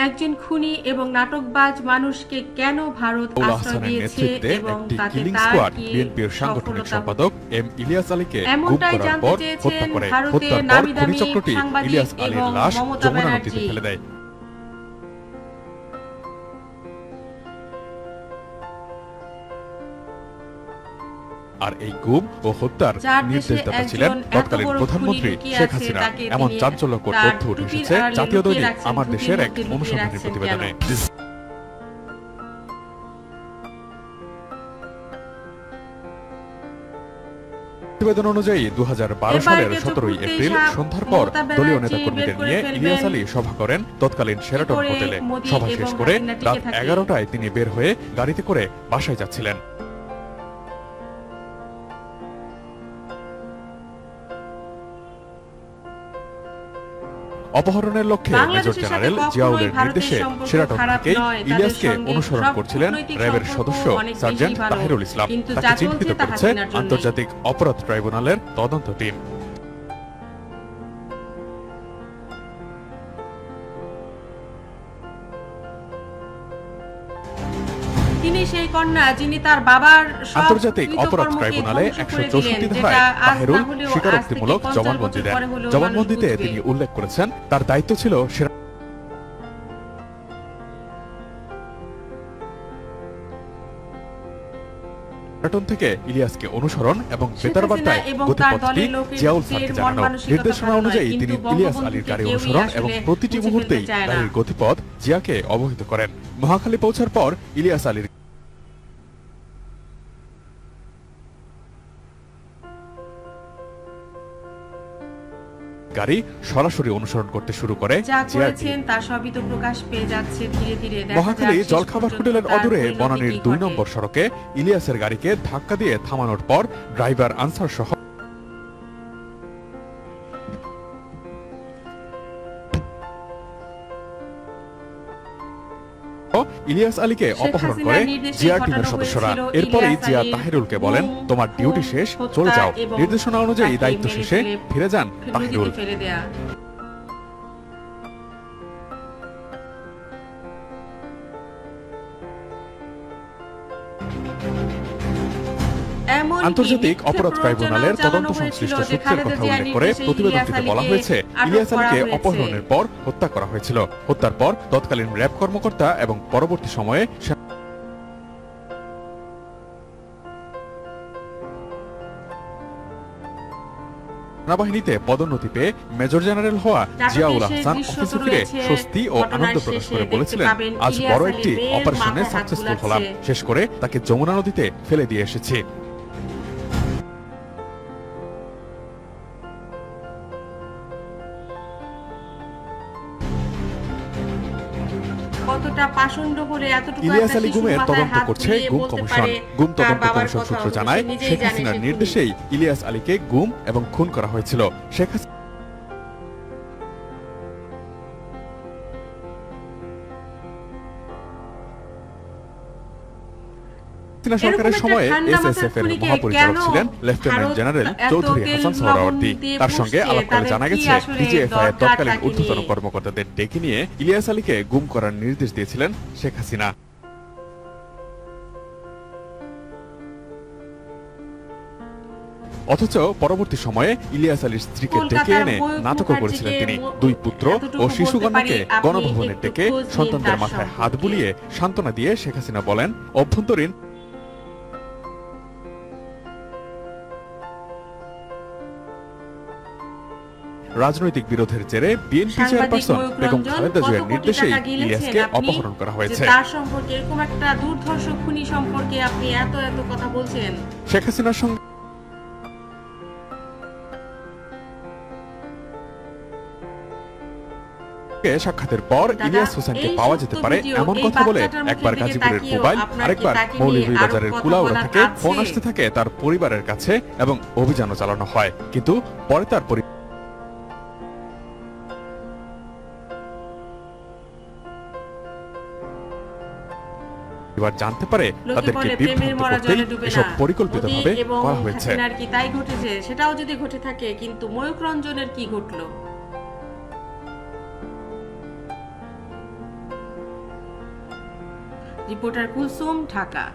একজন খুনি এবং নাটকবাজ মানুষকে কেন ভারত আশ্রয় দিয়েছে এবং তাতে তার কি বিএনপির সাংগঠনিক সম্পাদক এম ইলিয়াস আলীকে এমনটাই জানতে চেয়েছেন ভারতের নামি দামি সাংবাদিক ইলিয়াস আলীর এবং লাশ মমতা যমুনা নদীতে ব্যানার্জি। ফেলে দেয়। আর এই গুম ও হত্যার নির্দেশদাতা ছিলেন তৎকালীন প্রধানমন্ত্রী শেখ হাসিনা। এমন চাঞ্চল্যকর তথ্য উঠে এসেছে জাতীয় দৈনিক আমার দেশের এক অনুসন্ধানী প্রতিবেদনে। প্রতিবেদন অনুযায়ী 2012 সালের 17 এপ্রিল সন্ধ্যার পর দলীয় নেতাকর্মীদের নিয়ে ইলিয়াস আলী সভা করেন তৎকালীন শেরাটন হোটেলে। সভা শেষ করে রাত 11টায় তিনি বের হয়ে গাড়িতে করে বাসায় যাচ্ছিলেন। অপহরণের লক্ষ্যে মেজর জেনারেল জিয়াউলের নির্দেশে শেরাটন থেকে ইলিয়াসকে অনুসরণ করছিলেন র্যাবের সদস্য সার্জেন্ট তাহিরুল ইসলাম। তাকে চিহ্নিত করেছে আন্তর্জাতিক অপরাধ ট্রাইব্যুনালের তদন্ত টিম। তিনি সেই কন্যা যিনি তার বাবার আন্তর্জাতিক অপরাধ ট্রাইব্যুনালে 164 ধারায় তাহিরুল স্বীকারোক্তিমূলক জবানবন্দি দেন। জবানবন্দিতে তিনি উল্লেখ করেছেন তার দায়িত্ব ছিল শেরাটন থেকে ইলিয়াসকে অনুসরণ এবং বেতারবার্তায় গতিপথটি জিয়াউল স্যারকে জানানো। নির্দেশনা অনুযায়ী তিনি ইলিয়াস আলীর গাড়ি অনুসরণ এবং প্রতিটি মুহূর্তেই গাড়ির গতিপথ জিয়াকে অবহিত করেন। মহাখালী পৌঁছার পর ইলিয়াস আলীর গাড়ি সরাসরি অনুসরণ করতে শুরু করে। মহাখালী জলখাবার হোটেলের অদূরে বনানীর 2 নম্বর সড়কে ইলিয়াসের গাড়িকে ধাক্কা দিয়ে থামানোর পর ড্রাইভার আনসার সহ ইলিয়াস আলীকে অপহরণ করে জিয়ার টিমের সদস্যরা। এরপরেই জিয়া তাহিরুলকে বলেন, তোমার ডিউটি শেষ, চলে যাও। নির্দেশনা অনুযায়ী দায়িত্ব শেষে ফিরে যান তাহিরুল। আন্তর্জাতিক অপরাধ ট্রাইব্যুনালের তদন্ত সংশ্লিষ্ট সূত্রের কথা উল্লেখ করে প্রতিবেদনটিতে বলা হয়েছে, ইলিয়াস আলীকে অপহরণের পর হত্যা করা হয়েছিল। হত্যার পর তৎকালীন র্যাব কর্মকর্তা এবং পরবর্তী সময়ে সেনাবাহিনীতে পদোন্নতি পেয়ে মেজর জেনারেল হওয়া জিয়াউল আহসান অফিসে ফিরে স্বস্তি ও আনন্দ প্রকাশ করে বলেছিলেন, আজ বড় একটি অপারেশনে সাকসেসফুল হলাম। শেষ করে তাকে যমুনা নদীতে ফেলে দিয়ে এসেছি। ইলিয়াস আলী গুমের তদন্ত করছে গুম কমিশন। গুম তদন্ত কমিশন সূত্র জানায়, শেখ হাসিনার নির্দেশেই ইলিয়াস আলীকে গুম এবং খুন করা হয়েছিল। শেখ হাসিনা সরকারের সময়ে এসএসএফ এর মহাপরিচালক ছিলেন লেফটেন্যান্ট জেনারেল চৌধুরী হাসান সোহরাওয়ার্দী। তার সঙ্গে আলাপকালে জানা গেছে, ডিজিএফআই এর তৎকালীন ঊর্ধ্বতন কর্মকর্তাদের ডেকে নিয়ে ইলিয়াস আলীকে গুম করার নির্দেশ দিয়েছিলেন শেখ হাসিনা। অথচ পরবর্তী সময়ে ইলিয়াস আলীর স্ত্রীকে ডেকে এনে নাটকও করেছিলেন তিনি। 2 পুত্র ও শিশুকন্যাকে গণভবনে ডেকে সন্তানদের মাথায় হাত বুলিয়ে সান্ত্বনা দিয়ে শেখ হাসিনা বলেন, অভ্যন্তরীণ রাজনৈতিক বিরোধের জেরে বিএনপি চেয়ারপারসন বেগম খালেদা জিয়ার নির্দেশেই ইলিয়াসকে অপহরণ করা হয়েছে। তার সম্পর্কে এরকম একটা দুর্ধর্ষ খুনি সম্পর্কে আপনি এত কথা বলছেন। শেখ হাসিনার সঙ্গে সাক্ষাতের পর ইলিয়াস হোসেনকে পাওয়া যেতে পারে এমন কথা বলে একবার গাজীপুরের মোবাইল, আরেকবার মৌলভীবাজারের কুলাউড়া থেকে ফোন আসতে থাকে তার পরিবারের কাছে এবং অভিযানও চালানো হয়। কিন্তু পরে তার এবার জানতে পারে তাদেরকে বিভ্রান্ত করতেই এসব পরিকল্পিতভাবে করা হয়েছে। আর কি তাই ঘটেছে, সেটাও যদি ঘটে থাকে, কিন্তু ময়ূখ রঞ্জনের কি ঘটলো? রিপোর্টার কুলসুম, ঢাকা।